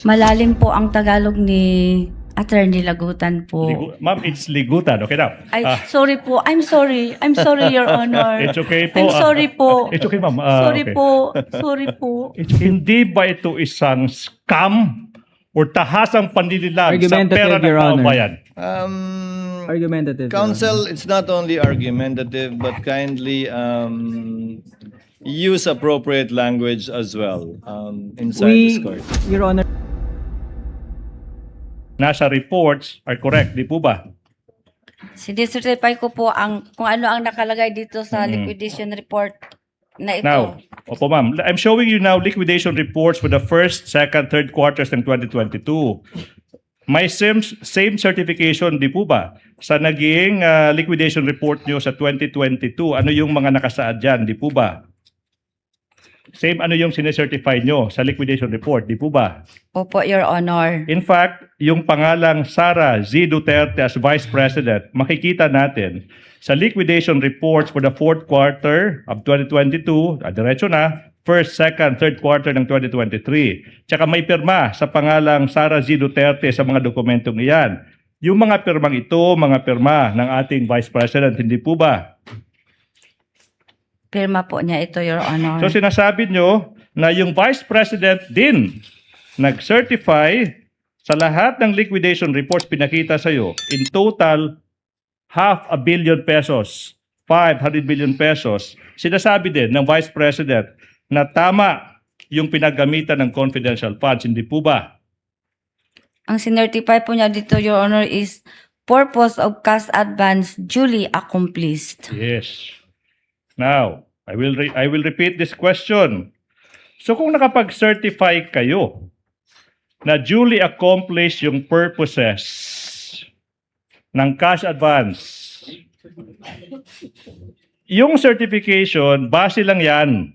Malalim po ang Tagalog ni Attorney Lagutan po. Ma'am, it's ligutan. Okay now. Ay, sorry po. I'm sorry. I'm sorry, Your Honor. It's okay po. I'm sorry po. It's okay, ma'am. Sorry Okay. po. Sorry po. Hindi ba ito isang scam o tahasang panlililang sa Argumentative, pera ng Your Honor. kabayan? Argumentative. Counsel, it's not only argumentative, but kindly use appropriate language as well inside this court. Your Honor, Nasa reports are correct, di po ba? Sinicertify ko po kung ano ang nakalagay dito sa liquidation report na ito. Now, opo ma'am, I'm showing you now liquidation reports for the first, second, third quarters ng 2022. May same certification, di po ba? Sa naging liquidation report nyo sa 2022, ano yung mga nakasaad dyan, di po ba? Same ano yung sinecertify nyo sa liquidation report, di po ba? Opo, Your Honor. In fact, yung pangalang Sara Z. Duterte as Vice President, makikita natin sa liquidation reports for the fourth quarter of 2022, diretso na, first, second, third quarter ng 2023. Tsaka may pirma sa pangalang Sara Z. Duterte sa mga dokumentong iyan. Yung mga pirmang ito, mga pirma ng ating Vice President, hindi po ba? Pirma po niya ito, Your Honor. So sinasabi nyo na yung Vice President din nag-certify sa lahat ng liquidation reports pinakita sa iyo, in total, 500 billion pesos, 500 billion pesos. Sinasabi din ng Vice President na tama yung pinaggamitan ng confidential funds, hindi po ba? Ang sinertify po niya dito, Your Honor, is purpose of cash advance duly accomplished. Yes. Now, I will repeat this question. So kung nakapag-certify kayo na duly accomplished yung purposes ng cash advance, yung certification, base lang yan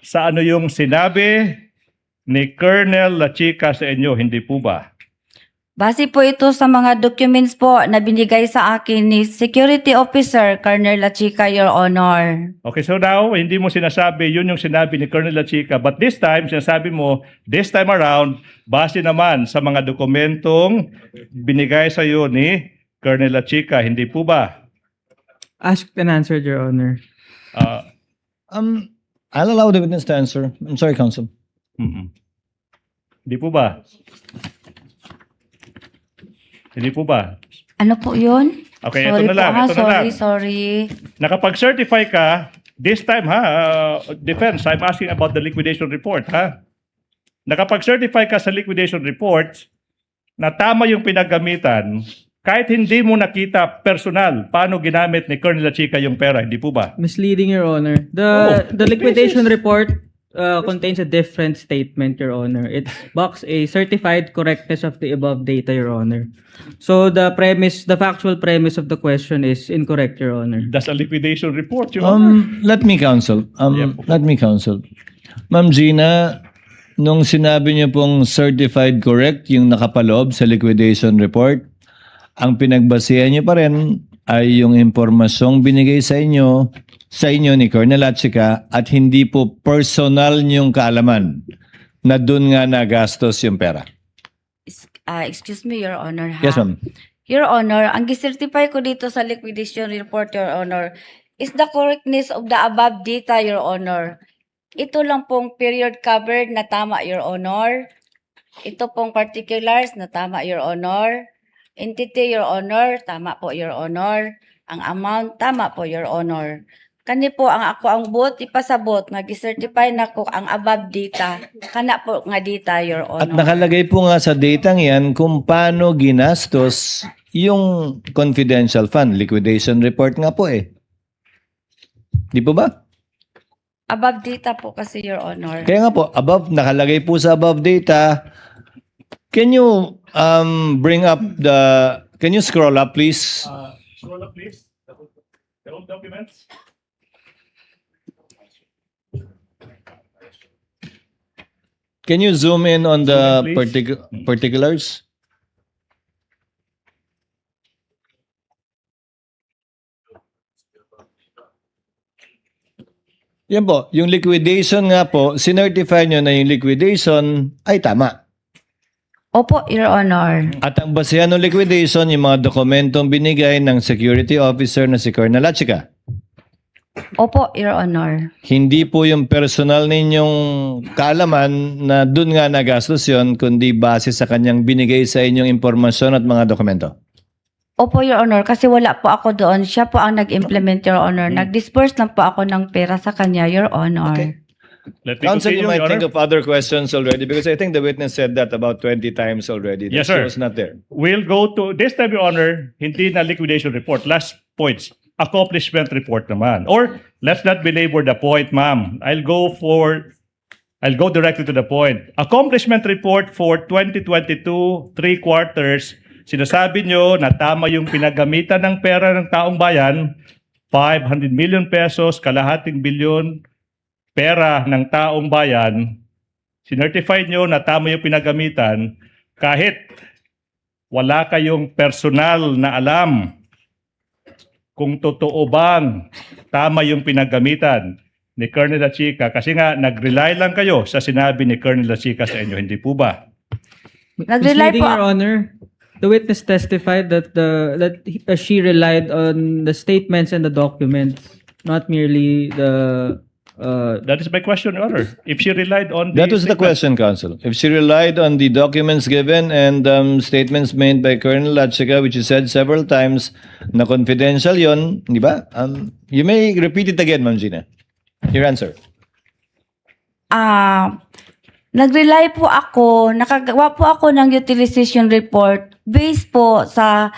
sa ano yung sinabi ni Colonel Lachica sa inyo, hindi po ba? Base po ito sa mga documents po na binigay sa akin ni Security Officer Colonel Lachica, Your Honor. Okay, so now, hindi mo sinasabi, yun yung sinabi ni Colonel Lachica. But this time, sinasabi mo, this time around, base naman sa mga dokumentong binigay sa iyo ni Colonel Lachica, hindi po ba? asked and answered, Your Honor. I'll allow the witness to answer. I'm sorry, counsel. Hindi po ba? Hindi po ba? Ano po yun? Okay, Sorry ito na lang, po, ha? ito na lang. Sorry. Nakapag-certify ka, this time defense, I'm asking about the liquidation report, Nakapag-certify ka sa liquidation report na tama yung pinagamitan, kahit hindi mo nakita personal paano ginamit ni Colonel Lachica yung pera, hindi po ba? Misleading, Your Honor. The liquidation report contains a different statement, Your Honor. It's box A, certified correctness of the above data, Your Honor. So the factual premise of the question is incorrect, Your Honor. That's a liquidation report, Your Honor. Let me counsel. Let me counsel. Ma'am Gina, nung sinabi niyo pong certified correct yung nakapaloob sa liquidation report, ang pinagbasihan niyo pa rin ay yung impormasyong binigay sa inyo ni Colonel Lachica at hindi po personal niyong kaalaman na doon nga nagastos yung pera. Excuse me, Your Honor, ha? Yes, ma'am. Your Honor, ang gisertify ko dito sa liquidation report, Your Honor, is the correctness of the above data, Your Honor. Ito lang pong period covered na tama, Your Honor. Ito pong particulars na tama, Your Honor. Entity, Your Honor, tama po, Your Honor. Ang amount, tama po, Your Honor. Kani po ang ako ang bot ipasabot nga gisertify nako ang above data kana po nga data, Your At Honor. nakalagay po nga sa datang yan kung paano ginastos yung confidential fund. Liquidation report nga po eh. Di po ba? Above data po kasi, Your Honor. Kaya nga po, nakalagay po sa above data. Can you can you scroll up please? Scroll up, please. The old documents. Can you zoom in on the Zoom in, please. particulars? Yan po, yung liquidation nga po, sinertify nyo na yung liquidation ay tama. Opo, Your Honor. At ang basehan ng liquidation, yung mga dokumentong binigay ng security officer na si Colonel Lachica. Opo, Your Honor. Hindi po yung personal ninyong kaalaman na dun nga nagastos yun, kundi base sa kanyang binigay sa inyong impormasyon at mga dokumento. Opo, Your Honor, kasi wala po ako doon. Siya po ang nag-implement, Your Honor. Nag-disperse lang po ako ng pera sa kanya, Your Honor. Okay. Let me Counsel, continue, you might Your think Honor. of other questions already because I think the witness said that about 20 times already. Yes, She sir. was not there. We'll go to, this time, Your Honor, hindi na liquidation report. Last points. Accomplishment report naman. Or, let's not belabor the point, ma'am. I'll go directly to the point. Accomplishment report for 2022, 3 quarters. Sinasabi nyo na tama yung pinagamitan ng pera ng taong bayan, 500 million pesos, kalahating bilyon pera ng taong bayan. Sinertify nyo na tama yung pinagamitan kahit wala kayong personal na alam kung totoo bang tama yung pinagamitan ni Colonel Lachica kasi nga nag-rely lang kayo sa sinabi ni Colonel Lachica sa inyo, hindi po ba? Nag-rely Misleading, po Your ako. Honor. The witness testified that she relied on the statements and the documents, not merely the That is my question, Your Honor. If she relied on That was the question, Counsel. If she relied on the documents given and statements made by Colonel Lachica, which you said several times, na confidential yon, di ba? You may repeat it again, Ma'am Gina. Your answer. Nag-rely po ako, nakagawa po ako ng utilization report based po sa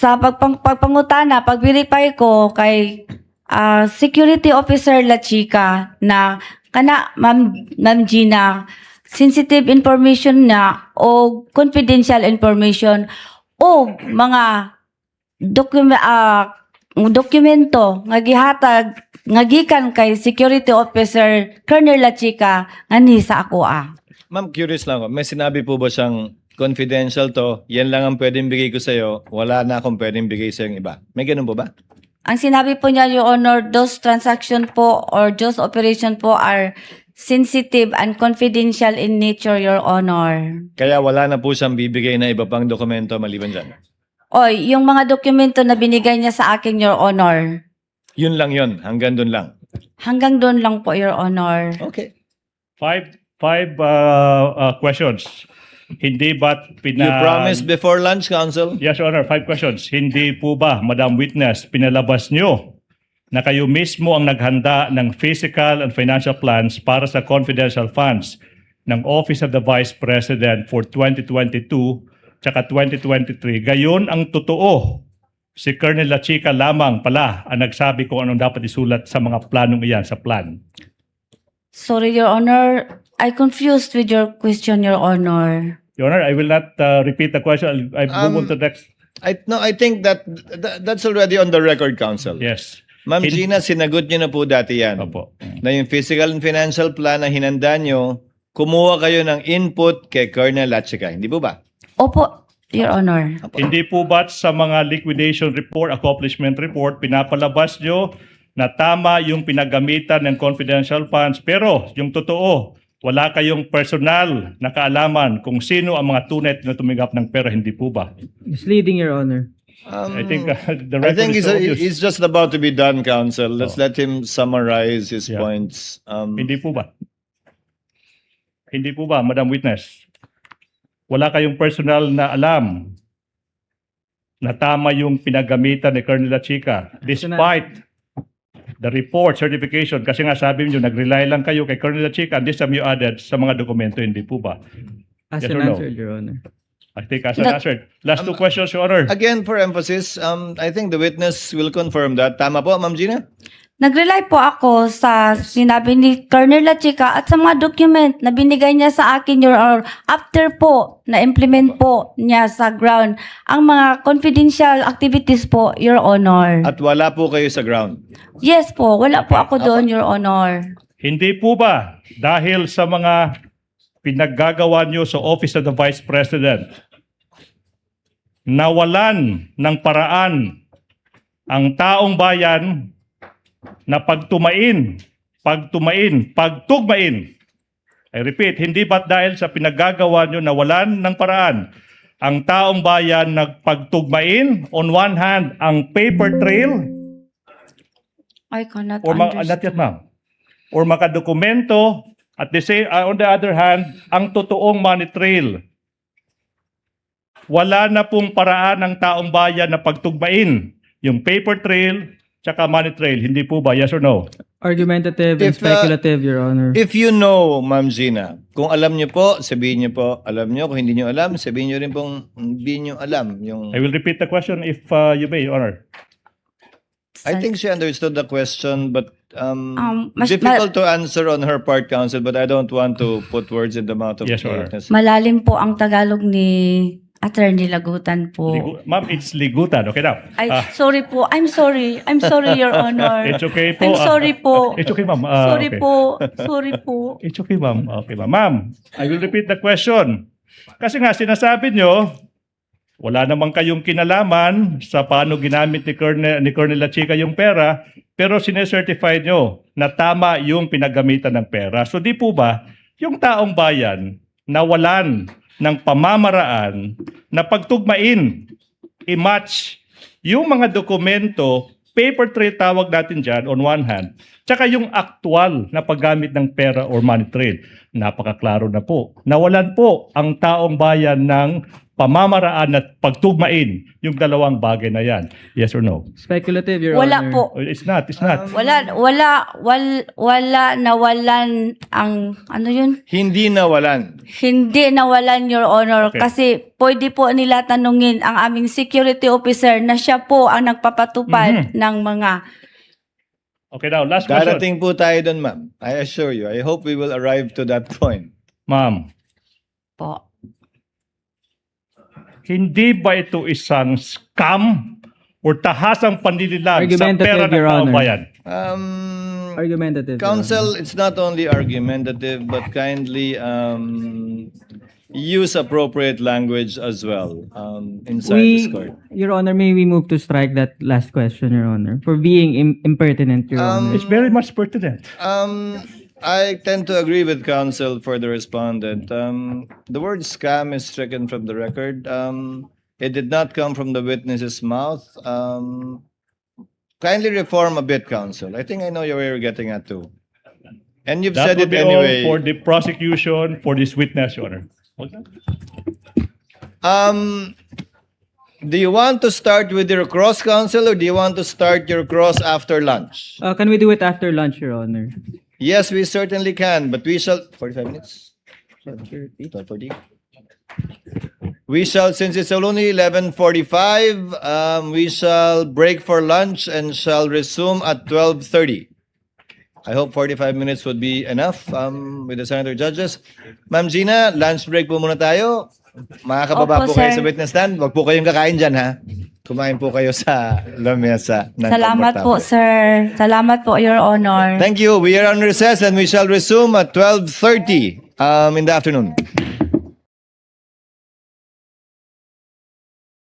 pagpangutana, pag-verify ko kay Security Officer Lachica na kana Ma'am Gina, sensitive information na o confidential information o mga dokumento nga gihatag nga gikan kay Security Officer Colonel Lachica nga ni sa ako Ma'am, curious lang ako. May sinabi po ba siyang confidential to, yan lang ang pwedeng bigay ko sa'yo, wala na akong pwedeng bigay sa'yo iba? May ganun po ba? Ang sinabi po niya, Your Honor, those transaction po or those operation po are sensitive and confidential in nature, Your Honor. Kaya wala na po siyang bibigay na iba pang dokumento maliban dyan. Oy, yung mga dokumento na binigay niya sa akin, Your Honor, Yun lang yun, hanggang dun lang. hanggang doon lang po, Your Honor. Okay. Five questions. Hindi ba't You promised before lunch, Counsel? Yes, Your Honor. 5 questions. Hindi po ba, Madam Witness, pinalabas nyo na kayo mismo ang naghanda ng physical and financial plans para sa confidential funds ng Office of the Vice President for 2022 tsaka 2023. Gayon ang totoo. Si Colonel Lachica lamang pala ang nagsabi kung anong dapat isulat sa mga planong iyan sa plan. Sorry, Your Honor. I confused with your question, Your Honor. Your Honor, I will not repeat the question. I'll move on to the next. I think that's already on the record, Counsel. Yes. Ma'am Gina, sinagot niyo na po dati yan. Opo. Na yung physical and financial plan na hinanda nyo, kumuha kayo ng input kay Colonel Lachica. Hindi po ba? Opo, Your Honor. Hindi po ba't sa mga liquidation report, accomplishment report, pinapalabas nyo na tama yung pinagamitan ng confidential funds, pero yung totoo, wala kayong personal na kaalaman kung sino ang mga tunay na tuminggap ng pera, hindi po ba? misleading, Your Honor. I think the I record think is so obvious. he's just about to be done, Counsel. Let's let him summarize his Yeah. points. Hindi po ba? Hindi po ba, Madam Witness? Wala kayong personal na alam na tama yung pinagamitan ni Colonel Lachica despite the report, certification, kasi nga sabi niyo, nag-rely lang kayo kay Colonel Lachica and this time you added sa mga dokumento, hindi po ba? As Yes an or no? answer, Your Honor. I think as an answer. Last 2 questions, Your Honor. Again, for emphasis, I think the witness will confirm that. Tama po, Ma'am Gina? Nag-rely po ako sa sinabi ni Colonel Lachica at sa mga document na binigay niya sa akin, Your Honor, after po na-implement po niya sa ground ang mga confidential activities po, Your Honor. At wala po kayo sa ground. Yes po, wala po ako doon, Your Honor. Hindi po ba dahil sa mga pinaggagawa niyo sa Office of the Vice President, nawalan ng paraan ang taong bayan na pagtugmain. I repeat, hindi ba't dahil sa pinagagawa nyo na walan ng paraan ang taong bayan nagpagtugmain, on one hand, ang paper trail, I cannot or not understand. yet, ma'am, or makadokumento, at the same, on the other hand, ang totoong money trail. Wala na pong paraan ng taong bayan na pagtugmain yung paper trail tsaka money trail. Hindi po ba? Yes or no? Argumentative and If, speculative, Your Honor. If you know, Ma'am Gina, kung alam niyo po, sabihin niyo po, alam niyo. Kung hindi niyo alam, sabihin niyo rin pong hindi niyo alam. Yung, I will repeat the question if you may, Your Honor. I think she understood the question, but mas- difficult to answer on her part, counsel, but I don't want to put words in the mouth of Yes, the Your Honor. witness. Malalim po ang Tagalog ni Attorney Lagutan po. Ma'am, it's ligutan. Okay now. Ay, sorry po. I'm sorry. I'm sorry, Your Honor. It's okay po. I'm sorry po. It's okay, ma'am. Sorry Okay. po. Sorry po. It's okay, ma'am. Okay, ma'am. Ma'am, I will repeat the question. Kasi nga, sinasabi nyo, wala namang kayong kinalaman sa paano ginamit ni Colonel Lachica yung pera, pero sinecertify nyo na tama yung pinagamitan ng pera. So di po ba, yung taong bayan nawalan ng pamamaraan na pagtugmain, i-match yung mga dokumento, paper trail tawag natin dyan on one hand, tsaka yung actual na paggamit ng pera or money trail. Napakaklaro na po. Nawalan po ang taong bayan ng pamamaraan at pagtugmain yung dalawang bagay na yan. Yes or no? Speculative, Your Wala Honor. po. It's not. Wala nawalan ang, ano yun? Hindi nawalan. Hindi nawalan, Your Honor, Okay. kasi pwede po nila tanungin ang aming security officer na siya po ang nagpapatupad ng mga... Okay now, last question. Darating po tayo dun, ma'am. I assure you. I hope we will arrive to that point. Ma'am, Po. hindi ba ito isang scam or tahasang panlililang sa Argumentative, pera ng Your taong Honor. bayan? Argumentative, Your Counsel, it's not only argumentative, but kindly use appropriate language as well inside this court. Your Honor, may we move to strike that last question, Your Honor, for being impertinent, Your Honor. It's very much pertinent. I tend to agree with counsel for the respondent. The word scam is stricken from the record. It did not come from the witness's mouth. Kindly reform a bit, counsel. I think I know where you're getting at too. And you've That said would it be all anyway. for the prosecution for this witness, Your Honor. Okay. Do you want to start with your cross, counsel, or do you want to start your cross after lunch? Can we do it after lunch, Your Honor? Yes, we certainly can, but we shall... 45 minutes? 12:40? We shall, since it's only 11:45, we shall break for lunch and shall resume at 12:30. I hope 45 minutes would be enough with the senator judges. Ma'am Gina, lunch break po muna tayo. Makakababa Opo, po kayo sir. sa witness stand. Huwag po kayong kakain dyan, ha? Kumain po kayo sa lamesa. ng Salamat po, komportable. sir. Salamat po, Your Honor. Thank you. We are on recess and we shall resume at 12:30 in the afternoon.